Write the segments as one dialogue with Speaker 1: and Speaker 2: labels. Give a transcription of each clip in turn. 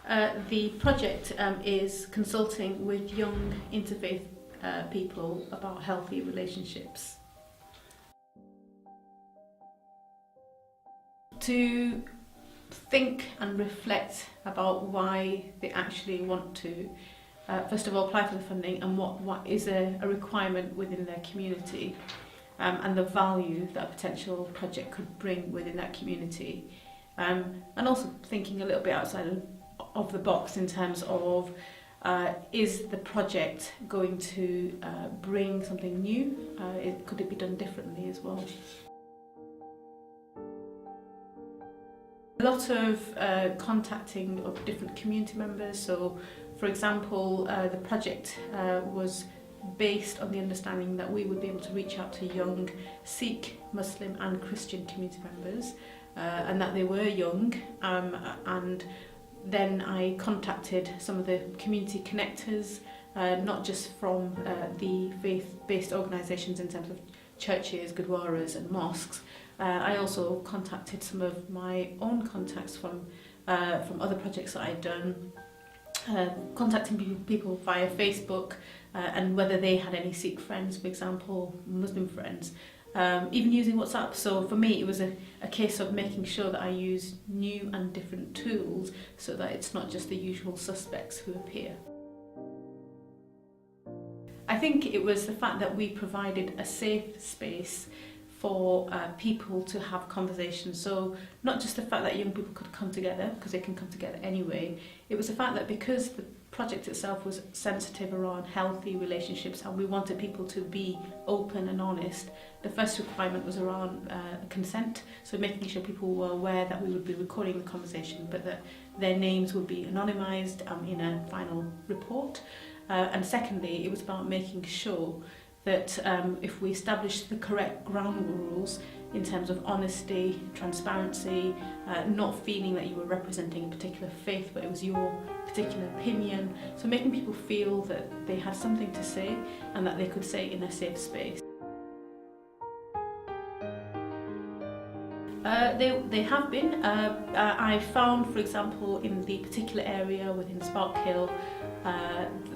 Speaker 1: The project is consulting with young interfaith people about healthy relationships. To think and reflect about why they actually want to, first of all, apply for the funding and what is a requirement within their community, and the value that a potential project could bring within that community. And also thinking a little bit outside of the box in terms of is the project going to bring something new? Could it be done differently as well? A lot of contacting of different community members. So, for example, the project was based on the understanding that we would be able to reach out to young Sikh, Muslim and Christian community members, and that they were young, and then I contacted some of the community connectors, not just from the faith-based organisations in terms of churches, gurdwaras and mosques. I also contacted some of my own contacts from other projects that I'd done, contacting people via Facebook, and whether they had any Sikh friends, for example, Muslim friends, even using WhatsApp. So for me it was a case of making sure that I use new and different tools so that it's not just the usual suspects who appear. I think it was the fact that we provided a safe space for people to have conversations. So not just the fact that young people could come together, because they can come together anyway, it was the fact that because the project itself was sensitive around healthy relationships and we wanted people to be open and honest, the first requirement was around consent, so making sure people were aware that we would be recording the conversation but that their names would be anonymised in a final report. And secondly, it was about making sure that if we established the correct ground rules in terms of honesty, transparency, not feeling that you were representing a particular faith but it was your particular opinion, so making people feel that they had something to say and that they could say in a safe space. They have been. I found, for example, in the particular area within Sparkhill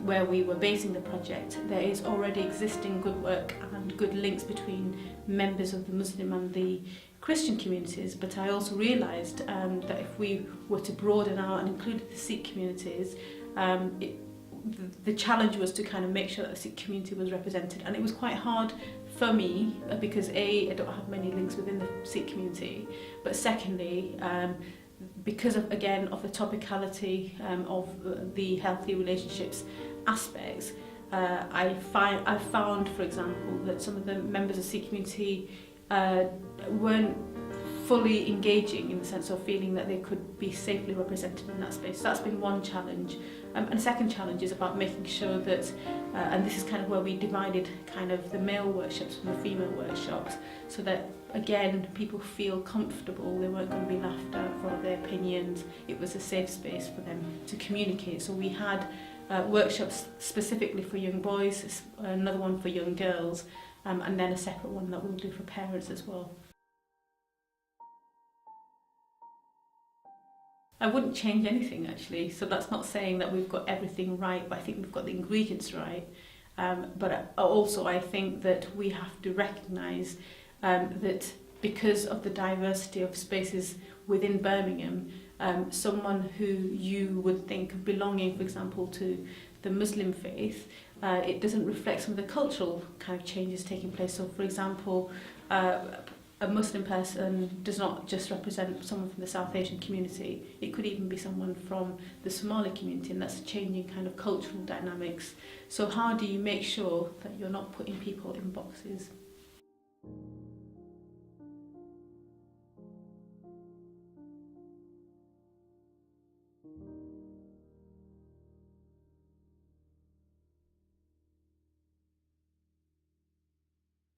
Speaker 1: where we were basing the project, there is already existing good work and good links between members of the Muslim and the Christian communities, but I also realised that if we were to broaden out and include the Sikh communities, the challenge was to kind of make sure that the Sikh community was represented, and it was quite hard for me because I don't have many links within the Sikh community, but secondly, because of the topicality of the healthy relationships aspects, I found, for example, that some of the members of the Sikh community weren't fully engaging in the sense of feeling that they could be safely represented in that space. So that's been one challenge. And the second challenge is about making sure that, and this is kind of where we divided kind of the male workshops from the female workshops, so that again people feel comfortable, they weren't going to be laughed at for their opinions, it was a safe space for them to communicate. So we had workshops specifically for young boys, another one for young girls, and then a separate one that we'll do for parents as well. I wouldn't change anything actually, so that's not saying that we've got everything right, but I think we've got the ingredients right. But also I think that we have to recognise that because of the diversity of spaces within Birmingham, someone who you would think of belonging, for example, to the Muslim faith, it doesn't reflect some of the cultural kind of changes taking place. So for example, a Muslim person does not just represent someone from the South Asian community, it could even be someone from the Somali community, and that's a changing kind of cultural dynamics. So how do you make sure that you're not putting people in boxes?